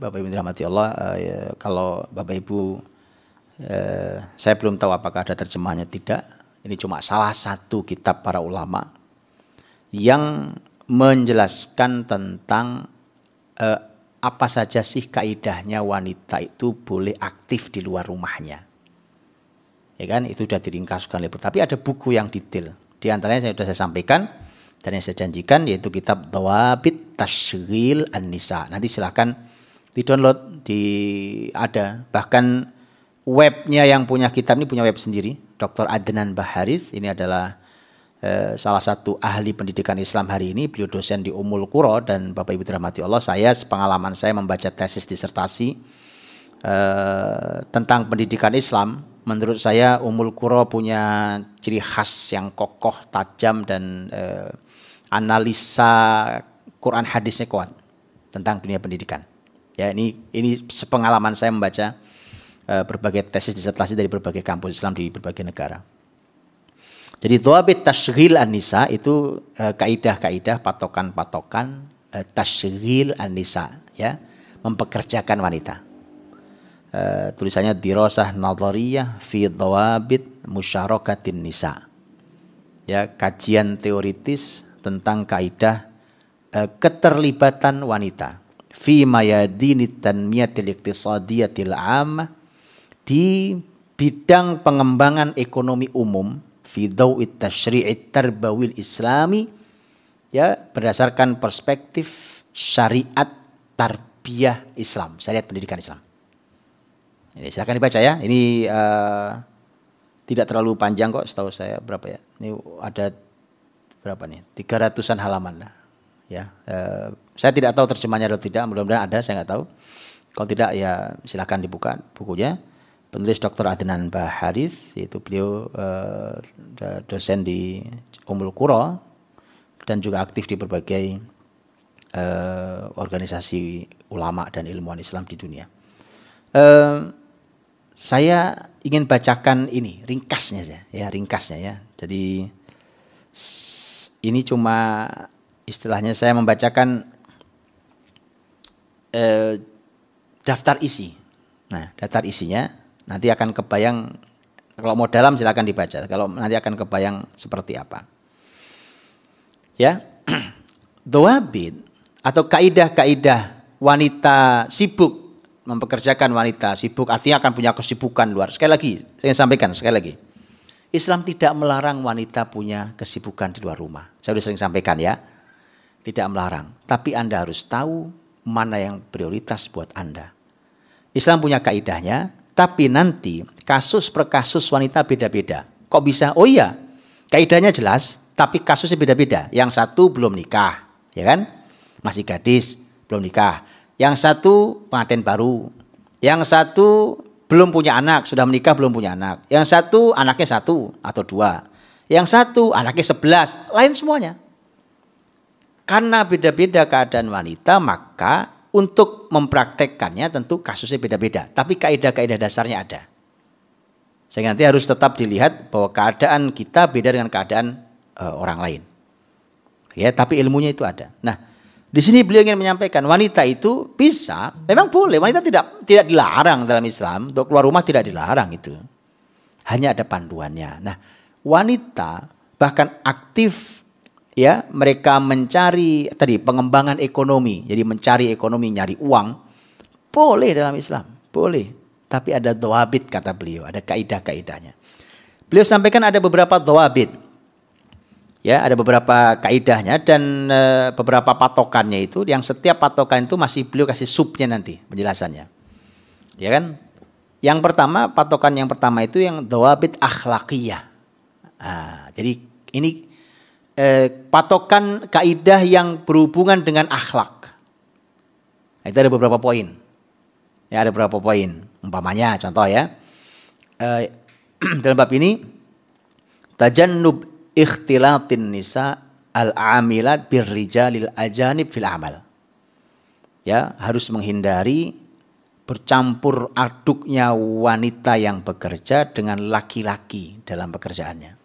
Bapak Ibu dirahmati Allah, kalau Bapak Ibu, saya belum tahu apakah ada terjemahannya tidak. Ini cuma salah satu kitab para ulama yang menjelaskan tentang apa saja sih kaidahnya wanita itu boleh aktif di luar rumahnya. Ya kan, itu sudah diringkaskan lebar. Tapi ada buku yang detail. Di antaranya sudah saya sampaikan dan yang saya janjikan yaitu kitab Dhawabit Tasghil An-Nisa. Nanti silahkan di-download, ada. Bahkan webnya yang punya kitab ini punya web sendiri. Dr. Adnan Baharith, ini adalah salah satu ahli pendidikan Islam hari ini. Beliau dosen di Ummul Qura, dan Bapak Ibu dirahmati Allah, sepengalaman saya membaca tesis disertasi tentang pendidikan Islam. Menurut saya Ummul Qura punya ciri khas yang kokoh, tajam, dan analisa Quran hadisnya kuat tentang dunia pendidikan. Ya, ini sepengalaman saya membaca berbagai tesis disertasi dari berbagai kampus Islam di berbagai negara. Jadi Dhawabit Tasghil An-Nisa itu kaidah-kaidah, patokan-patokan Tasghil An-Nisa, ya, mempekerjakan wanita. Tulisannya Dirasah Nadhariyah fi Dhawabit Musyarakatin Nisa. Ya, kajian teoritis tentang kaidah keterlibatan wanita fi mayadinit tanmiyatil iqtisadiyatil 'ammah, di bidang pengembangan ekonomi umum, fi dhaw'it tasyri'it tarbawil islami, ya, berdasarkan perspektif syariat tarbiyah Islam, syariat pendidikan Islam. Ini silakan dibaca ya. Ini tidak terlalu panjang kok, setahu saya berapa ya? Ini ada berapa nih? 300-an halaman lah. Ya, saya tidak tahu terjemahnya atau tidak, mudah-mudahan ada, saya nggak tahu. Kalau tidak ya silakan dibuka bukunya. Penulis Dr. Adnan Baharith, yaitu beliau dosen di Ummul Qura dan juga aktif di berbagai organisasi ulama dan ilmuwan Islam di dunia. Saya ingin bacakan ini ringkasnya ya, ringkasnya ya. Jadi ini cuma istilahnya saya membacakan daftar isi. Nah, daftar isinya nanti akan kebayang, kalau mau dalam silakan dibaca. Kalau nanti akan kebayang seperti apa. Ya. Dhawabit atau kaidah-kaidah wanita sibuk, mempekerjakan wanita sibuk artinya akan punya kesibukan luar. Sekali lagi, saya sampaikan sekali lagi. Islam tidak melarang wanita punya kesibukan di luar rumah. Saya sudah sering sampaikan ya. Tidak melarang, tapi Anda harus tahu mana yang prioritas buat Anda. Islam punya kaidahnya, tapi nanti kasus per kasus wanita beda-beda. Kok bisa? Oh iya, kaidahnya jelas, tapi kasusnya beda-beda. Yang satu belum nikah, ya kan? Masih gadis, belum nikah. Yang satu pengantin baru. Yang satu belum punya anak, sudah menikah belum punya anak. Yang satu anaknya 1 atau 2. Yang satu anaknya 11, lain semuanya. Karena beda-beda keadaan wanita, maka untuk mempraktekkannya tentu kasusnya beda-beda. Tapi kaidah-kaidah dasarnya ada. Sehingga nanti harus tetap dilihat bahwa keadaan kita beda dengan keadaan orang lain. Ya, tapi ilmunya itu ada. Nah, di sini beliau ingin menyampaikan wanita itu bisa, memang boleh. Wanita tidak dilarang dalam Islam, untuk keluar rumah tidak dilarang itu. Hanya ada panduannya. Nah, wanita bahkan aktif, ya, mereka mencari tadi pengembangan ekonomi, jadi mencari ekonomi, nyari uang, boleh dalam Islam, boleh. Tapi ada dhawabit kata beliau, ada kaidah-kaidahnya. Beliau sampaikan ada beberapa dhawabit, ya, ada beberapa kaidahnya dan beberapa patokannya itu, yang setiap patokan itu masih beliau kasih subnya nanti penjelasannya, ya kan? Yang pertama, patokan yang pertama itu yang dhawabit akhlaqiyah. Jadi ini patokan kaidah yang berhubungan dengan akhlak. Nah, itu ada beberapa poin. Ya, ada beberapa poin. Umpamanya contoh ya. Dalam bab ini tajannub ikhtilatin nisa al-amilat birrijalil ajanib fil amal. Ya, harus menghindari bercampur aduknya wanita yang bekerja dengan laki-laki dalam pekerjaannya.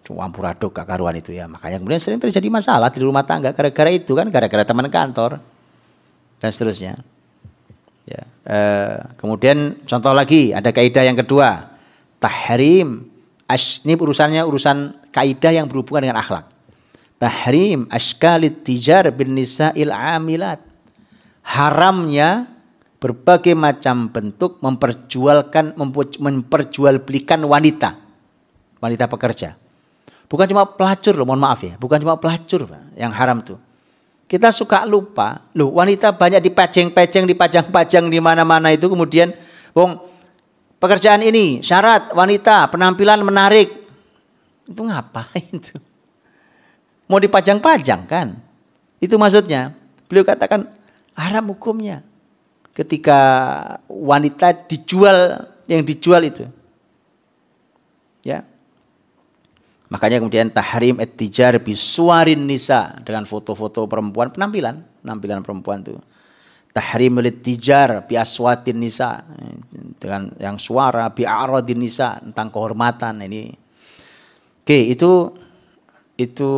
Campur aduk gak karuan itu ya. Makanya kemudian sering terjadi masalah di rumah tangga gara-gara itu kan, gara-gara teman kantor. dan seterusnya. Ya. Kemudian contoh lagi ada kaidah yang kedua, tahrim. Ini urusan kaidah yang berhubungan dengan akhlak. Tahrim ashkalit tijar bin nisa'il amilat. Haramnya berbagai macam bentuk memperjualbelikan wanita pekerja. Bukan cuma pelacur loh, mohon maaf ya, bukan cuma pelacur yang haram tuh. Kita suka lupa, loh wanita banyak dipajang-pajang, dipajang-pajang di mana-mana itu, kemudian pekerjaan ini syarat wanita penampilan menarik. Itu ngapain tuh? Mau dipajang-pajang kan? Itu maksudnya. Beliau katakan haram hukumnya ketika wanita dijual, yang dijual itu. Ya. Makanya kemudian tahrim at-tijar bisuwarin nisa, dengan foto-foto perempuan, penampilan perempuan itu. Tahrim at-tijar bi aswatin nisa, dengan yang suara, bi a'radin nisa, tentang kehormatan ini. Oke, itu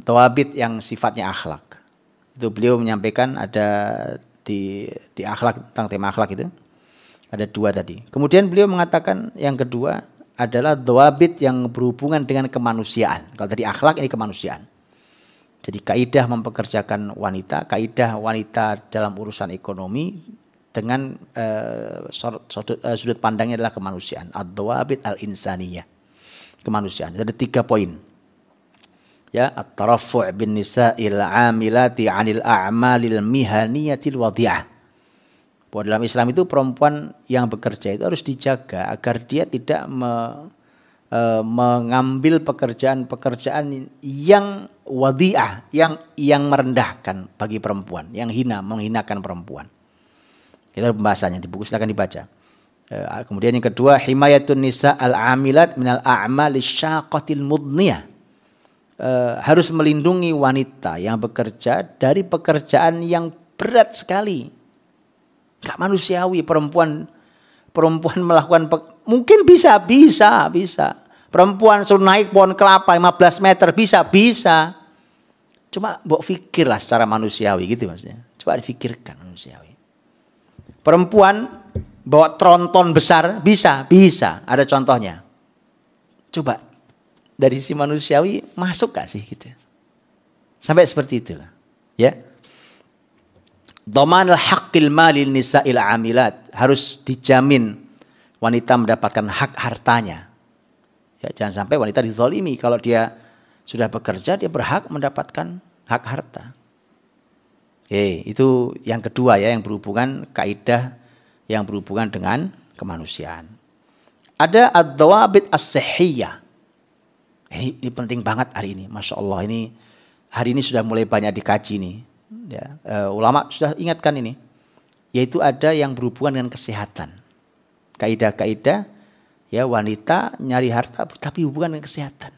tawabit yang sifatnya akhlak. Itu beliau menyampaikan ada di akhlak, tentang tema akhlak itu ada 2 tadi. Kemudian beliau mengatakan yang kedua adalah dawabit yang berhubungan dengan kemanusiaan. Kalau tadi akhlak, ini kemanusiaan. Jadi kaidah mempekerjakan wanita, kaidah wanita dalam urusan ekonomi dengan sudut pandangnya adalah kemanusiaan. Ad-dawabit al-insaniyah, kemanusiaan. Ada 3 poin. Ya, at-tarafu' bin nisa'il 'amilati 'anil a'malil mihaniyatil wadhi'ah. Bahwa dalam Islam itu perempuan yang bekerja itu harus dijaga agar dia tidak mengambil pekerjaan-pekerjaan yang wadhi'ah, yang merendahkan bagi perempuan, yang menghinakan perempuan. Itu pembahasannya di buku, silakan dibaca. Kemudian yang kedua, himayatun nisa al-amilat minal a'malis syaqatil mudniyah. Harus melindungi wanita yang bekerja dari pekerjaan yang berat sekali. Gak manusiawi perempuan melakukan mungkin bisa. Perempuan suruh naik pohon kelapa 15 meter bisa. Cuma mbok fikirlah secara manusiawi gitu maksudnya. Coba difikirkan manusiawi. Perempuan bawa tronton besar bisa. Ada contohnya. Coba dari sisi manusiawi masuk gak sih gitu? Sampai seperti itulah. Ya. Dhamanul haqqil malil nisa'il amilat, harus dijamin wanita mendapatkan hak hartanya. Ya, jangan sampai wanita dizalimi. Kalau dia sudah bekerja, dia berhak mendapatkan hak harta. Oke, itu yang kedua ya, yang berhubungan kaidah yang berhubungan dengan kemanusiaan. Ada ad-dawabit as-sihhiyah. Ini penting banget hari ini, Masya Allah, hari ini sudah mulai banyak dikaji nih. Ya, ulama sudah ingatkan ini, yaitu ada yang berhubungan dengan kesehatan. Kaidah-kaidah ya, wanita nyari harta tapi hubungan dengan kesehatan.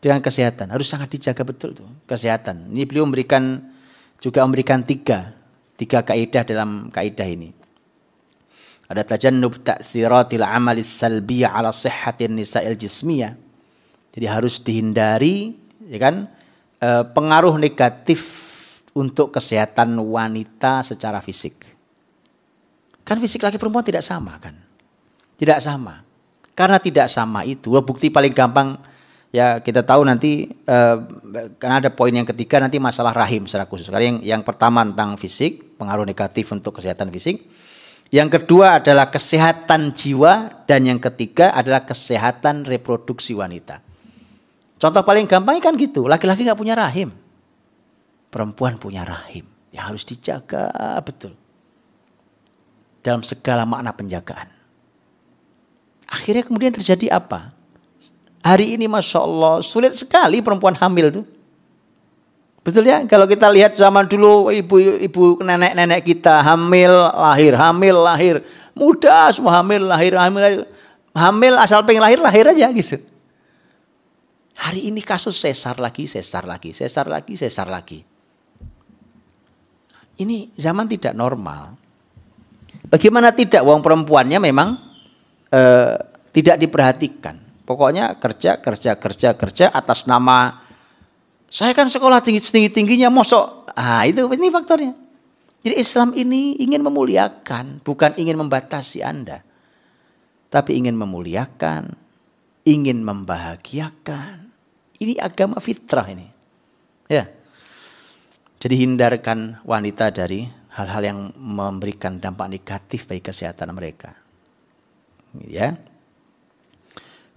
Dengan kesehatan harus sangat dijaga betul tuh kesehatan. Ini beliau memberikan tiga kaidah dalam kaidah ini. Ada tajannub ta'thiratil amalis salbiyah ala sihhatin nisa'il jismiyah. Jadi harus dihindari ya kan, pengaruh negatif untuk kesehatan wanita secara fisik. Kan fisik laki perempuan tidak sama kan? Tidak sama. Karena tidak sama itu, bukti paling gampang ya kita tahu nanti, karena ada poin yang ketiga nanti masalah rahim secara khusus. Karena yang pertama tentang fisik, pengaruh negatif untuk kesehatan fisik. Yang kedua adalah kesehatan jiwa, dan yang ketiga adalah kesehatan reproduksi wanita. Contoh paling gampang kan gitu, laki-laki nggak punya rahim, perempuan punya rahim yang harus dijaga betul dalam segala makna penjagaan. Akhirnya kemudian terjadi apa? Hari ini Masya Allah sulit sekali perempuan hamil tuh. Betul ya, kalau kita lihat zaman dulu ibu nenek-nenek kita hamil lahir, mudah semua hamil lahir, asal pengen lahir aja gitu. Hari ini kasus sesar lagi. Ini zaman tidak normal. Bagaimana tidak, wong perempuannya memang tidak diperhatikan. Pokoknya kerja atas nama saya kan sekolah tinggi-tingginya mosok. Ini faktornya. Jadi Islam ini ingin memuliakan, bukan ingin membatasi Anda. Tapi ingin memuliakan, ingin membahagiakan. Ini agama fitrah ini. Ya. Jadi hindarkan wanita dari hal-hal yang memberikan dampak negatif bagi kesehatan mereka. Ya.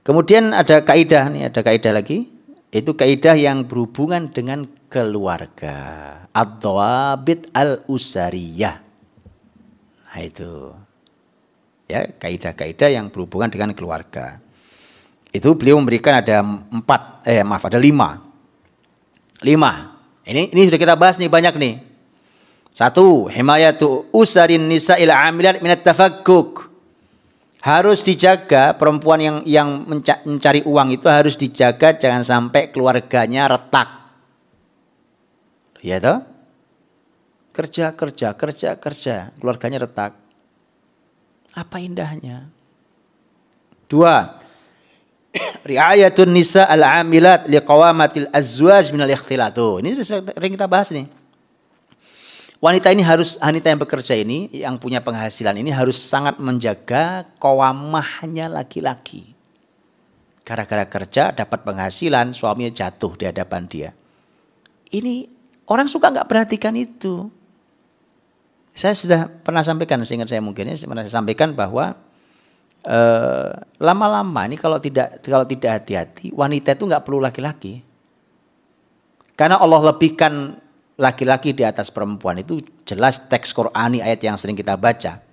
Kemudian ada kaidah nih, ada kaidah lagi. Itu kaidah yang berhubungan dengan keluarga. Ad-dhawabit al-usariyah. Nah itu. Ya, kaidah-kaidah yang berhubungan dengan keluarga. Itu beliau memberikan ada ada 5. 5. Ini sudah kita bahas nih, banyak nih. 1, himayatu usarin nisa'il amilat minat tafakkuk. Harus dijaga perempuan yang mencari uang itu harus dijaga jangan sampai keluarganya retak. Ya toh? Kerja, keluarganya retak. Apa indahnya? 2, riayatun nisa al-amilat liqawamatil azwaj minal ikhtilat. Ini sering kita bahas nih. Wanita yang bekerja ini, yang punya penghasilan ini harus sangat menjaga qawamahnya laki-laki. Gara-gara kerja dapat penghasilan, suaminya jatuh di hadapan dia. Ini orang suka nggak perhatikan itu. Saya sudah pernah sampaikan, seingat saya mungkin ya, pernah saya sampaikan bahwa lama-lama ini kalau tidak hati-hati, wanita itu nggak perlu laki-laki. Karena Allah lebihkan laki-laki di atas perempuan itu jelas teks Qur'ani ayat yang sering kita baca.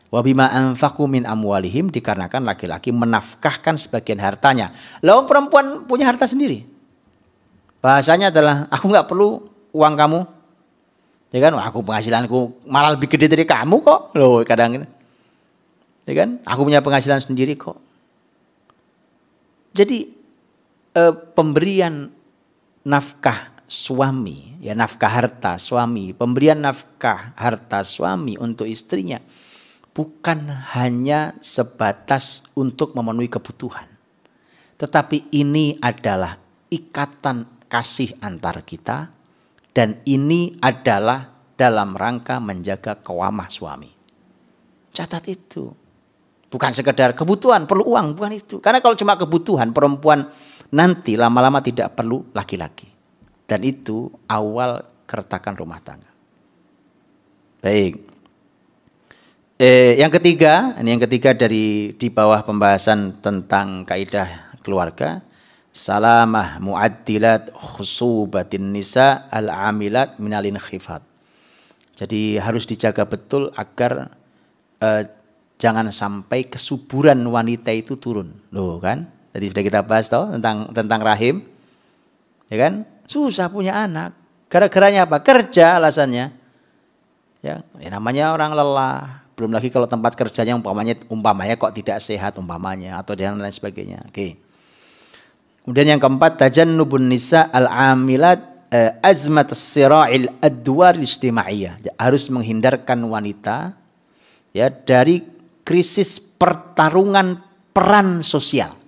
Wa bima anfaqu min amwalihim, dikarenakan laki-laki menafkahkan sebagian hartanya. Lalu perempuan punya harta sendiri. Bahasanya adalah aku nggak perlu uang kamu. Ya kan, aku penghasilanku malah lebih gede dari kamu kok. Loh, kadang gitu. Ya kan, aku punya penghasilan sendiri kok. Jadi pemberian nafkah suami, ya nafkah harta suami, pemberian nafkah harta suami untuk istrinya bukan hanya sebatas untuk memenuhi kebutuhan. Tetapi ini adalah ikatan kasih antar kita dan ini adalah dalam rangka menjaga qawamah suami. Catat itu. Bukan sekedar kebutuhan, perlu uang, bukan itu. Karena kalau cuma kebutuhan, perempuan nanti lama-lama tidak perlu laki-laki. Dan itu awal keretakan rumah tangga. Baik. Yang ketiga dari di bawah pembahasan tentang kaidah keluarga, salamah muaddilat khusubatin nisa al-amilat minal inkhifat. Jadi harus dijaga betul agar jangan sampai kesuburan wanita itu turun. Loh kan? Tadi sudah kita bahas tentang rahim. Ya kan? Susah punya anak. Gara-garanya apa? Kerja alasannya. Ya, namanya orang lelah. Belum lagi kalau tempat kerjanya umpamanya kok tidak sehat umpamanya atau dan lain sebagainya. Oke. Kemudian yang keempat, tajannubun nisa al-amilat azmat as-sira'il adwar ijtimaiyah. Harus menghindarkan wanita ya dari krisis pertarungan peran sosial.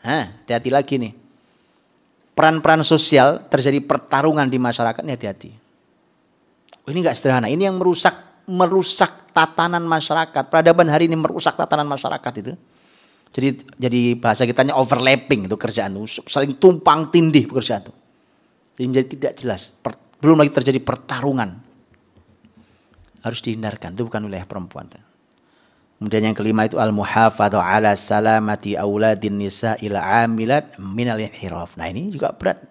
Hati-hati lagi nih. Peran-peran sosial terjadi pertarungan di masyarakat, ini hati-hati. Ini enggak sederhana, ini yang merusak tatanan masyarakat. Peradaban hari ini merusak tatanan masyarakat itu. Jadi bahasa kitanya overlapping itu kerjaan itu, saling tumpang tindih pekerjaan itu. Jadi menjadi tidak jelas. Belum lagi terjadi pertarungan. Harus dihindarkan, itu bukan wilayah perempuan. Kemudian yang kelima itu al-muhafadhu ala salamati auladin nisa ila amilat minal inhiraf. Nah ini juga berat.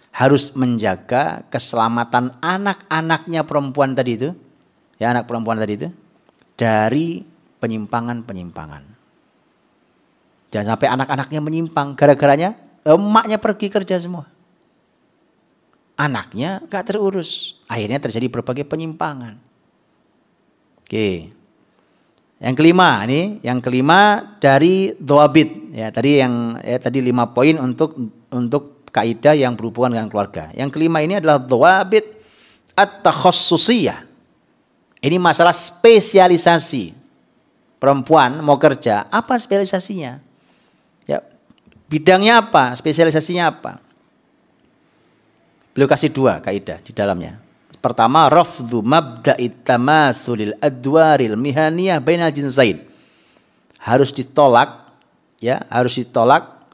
Harus menjaga keselamatan anak-anaknya perempuan tadi itu. Ya anak perempuan tadi itu. Dari penyimpangan-penyimpangan. Jangan sampai anak-anaknya menyimpang. Gara-garanya emaknya pergi kerja semua. Anaknya gak terurus. Akhirnya terjadi berbagai penyimpangan. Oke. Yang kelima dari dhawabit ya tadi 5 poin untuk kaidah yang berhubungan dengan keluarga. Yang kelima ini adalah dhawabit at-takhassusiyah. Ini masalah spesialisasi. Perempuan mau kerja, apa spesialisasinya? Ya, bidangnya apa? Spesialisasinya apa? Beliau kasih 2 kaidah di dalamnya. Pertama, rafdhu mabda'it tamasulil adwaril mihaniyah bainal jinsain. Harus ditolak, ya, harus ditolak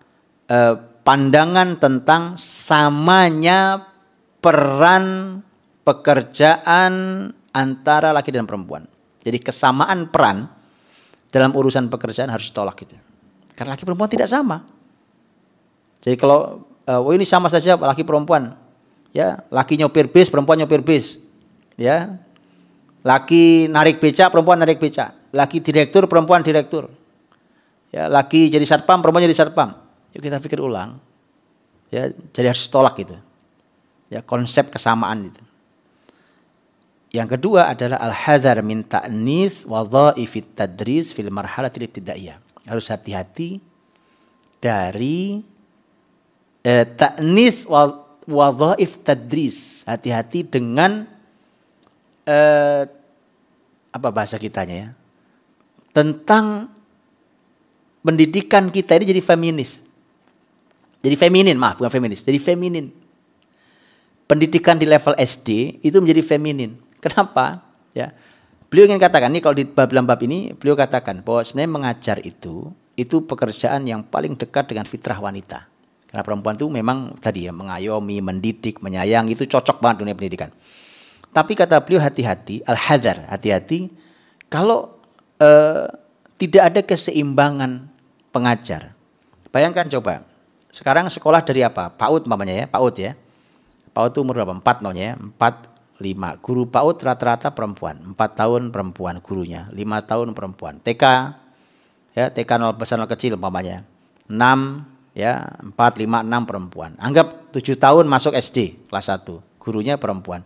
pandangan tentang samanya peran pekerjaan antara laki dan perempuan. Jadi kesamaan peran dalam urusan pekerjaan harus ditolak gitu. Karena laki perempuan tidak sama. Jadi kalau ini sama saja laki perempuan, ya, laki nyopir bis, perempuan nyopir bis, ya, laki narik becak, perempuan narik becak, laki direktur, perempuan direktur, ya, laki jadi satpam, perempuan jadi satpam. Yuk kita pikir ulang, ya, jadi harus tolak gitu, ya, konsep kesamaan itu. Yang kedua adalah al-hadar min ta'nis wadhaifit tadris fil marhalatil ibtidaiyah. Harus hati-hati dari ta'nis wadhaif tadris. Hati-hati dengan apa bahasa kitanya ya? Tentang pendidikan kita ini jadi feminis. Jadi feminin, maaf, bukan feminis, jadi feminin. Pendidikan di level SD itu menjadi feminin. Kenapa? Ya. Beliau ingin katakan ini kalau di dalam bab ini beliau katakan bahwa sebenarnya mengajar itu pekerjaan yang paling dekat dengan fitrah wanita. Karena perempuan itu memang tadi ya mengayomi, mendidik, menyayangi, itu cocok banget dunia pendidikan. Tapi kata beliau hati-hati, al-hadar, hati-hati kalau tidak ada keseimbangan pengajar. Bayangkan coba, sekarang sekolah dari apa? PAUD namanya ya, PAUD ya. PAUD itu umur berapa? 4 namanya ya, 4, 5. Guru PAUD rata-rata perempuan, 4 tahun perempuan gurunya, 5 tahun perempuan. TK, ya, TK 0 besar 0 kecil umpamanya, 6, ya, 4, 5, 6 perempuan. Anggap 7 tahun masuk SD kelas 1, gurunya perempuan.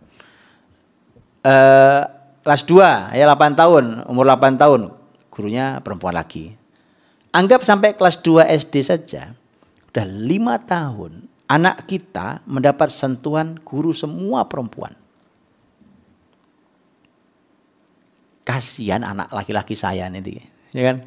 Kelas 2, ya, 8 tahun, umur 8 tahun, gurunya perempuan lagi. Anggap sampai kelas 2 SD saja, udah 5 tahun, anak kita mendapat sentuhan guru semua perempuan. Kasihan anak laki-laki saya nanti, ya kan?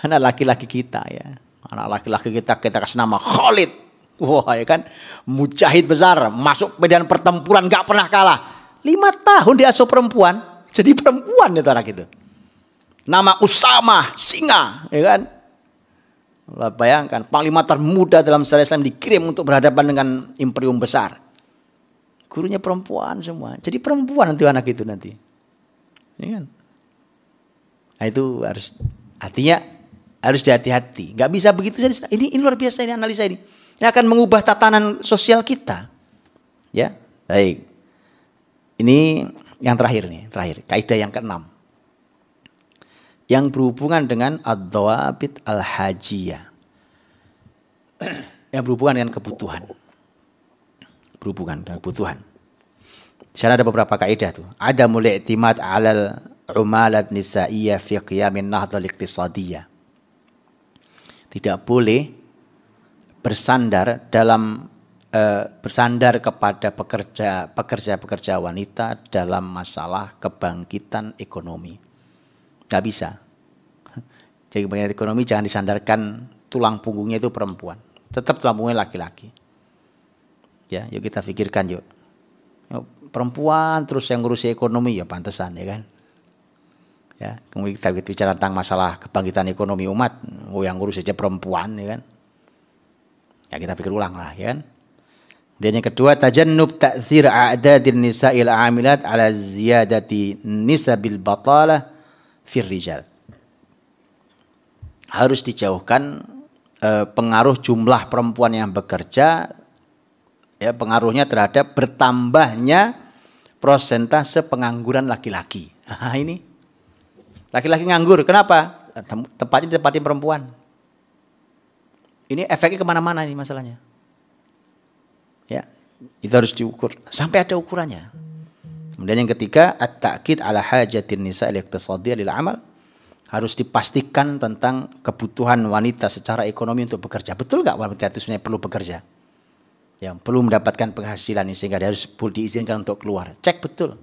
Anak laki-laki kita ya. Anak laki-laki kita kasih nama Khalid. Wah, ya kan? Mujahid besar, masuk medan pertempuran gak pernah kalah. 5 tahun diasuh perempuan, jadi perempuan itu anak itu. Nama Usama, singa, ya kan? Bayangkan, panglima termuda dalam sejarah Islam dikirim untuk berhadapan dengan imperium besar. Gurunya perempuan semua. Jadi perempuan nanti anak itu nanti. Ya kan? Nah itu harus, artinya harus hati-hati. Gak bisa begitu saja. Ini luar biasa ini analisa ini. Ini akan mengubah tatanan sosial kita. Ya, baik. Ini yang terakhir nih, kaidah yang ke-6. Yang berhubungan dengan ad-dhawabit al-hajiyah. Yang berhubungan dengan kebutuhan. Berhubungan dengan kebutuhan. Di sana ada beberapa kaidah tuh. Ada mulai i'timad 'alal umalat nisa'iyyah fi qiyamin nahdhah al-iqtisadiyah. Tidak boleh bersandar kepada pekerja wanita dalam masalah kebangkitan ekonomi. Gak bisa. Jadi kebangkitan ekonomi jangan disandarkan tulang punggungnya itu perempuan. Tetap tulang punggungnya laki-laki. Ya, yuk kita pikirkan yuk. Perempuan terus yang ngurusi ekonomi ya pantesan ya kan. Ya, kemudian kita bicara tentang masalah kebangkitan ekonomi umat, yang ngurus saja perempuan ya kan. Ya kita pikir ulang lah ya kan. Dan yang kedua, tajannub ta'thir a'dadin nisa'il 'amilat 'ala ziyadati nisabil batalah fir rijal. Harus dijauhkan pengaruh jumlah perempuan yang bekerja, ya, pengaruhnya terhadap bertambahnya prosentase pengangguran laki-laki. Nah, ini laki-laki nganggur, kenapa? Tempatnya ditempatin perempuan. Ini efeknya kemana-mana ini masalahnya. Ya, itu harus diukur sampai ada ukurannya. Kemudian yang ketiga, at-ta'kid ala hajatin nisa al-iqtisadiyah lil amal. Harus dipastikan tentang kebutuhan wanita secara ekonomi untuk bekerja. Betul nggak wanita itu sebenarnya perlu bekerja? Yang perlu mendapatkan penghasilan ini sehingga dia harus diizinkan untuk keluar. Cek betul.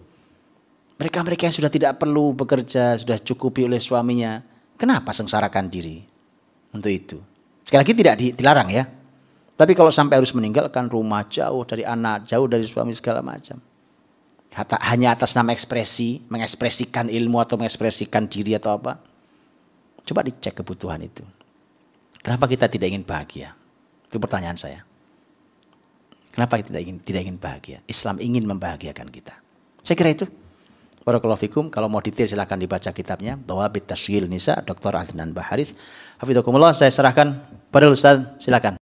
Mereka-mereka yang sudah tidak perlu bekerja, sudah cukupi oleh suaminya, kenapa sengsarakan diri untuk itu? Sekali lagi tidak dilarang ya. Tapi kalau sampai harus meninggalkan rumah, jauh dari anak, jauh dari suami segala macam. hanya atas nama ekspresi, mengekspresikan ilmu atau mengekspresikan diri atau apa. Coba dicek kebutuhan itu. Kenapa kita tidak ingin bahagia? Itu pertanyaan saya. Kenapa kita tidak ingin bahagia? Islam ingin membahagiakan kita. Saya kira itu. Barakallahu fikum. Kalau mau detail silakan dibaca kitabnya. Dhawabit Tasghil Nisa, Dr. Adnan Baharis. Hafidzakumullah, saya serahkan pada Ustaz, silakan.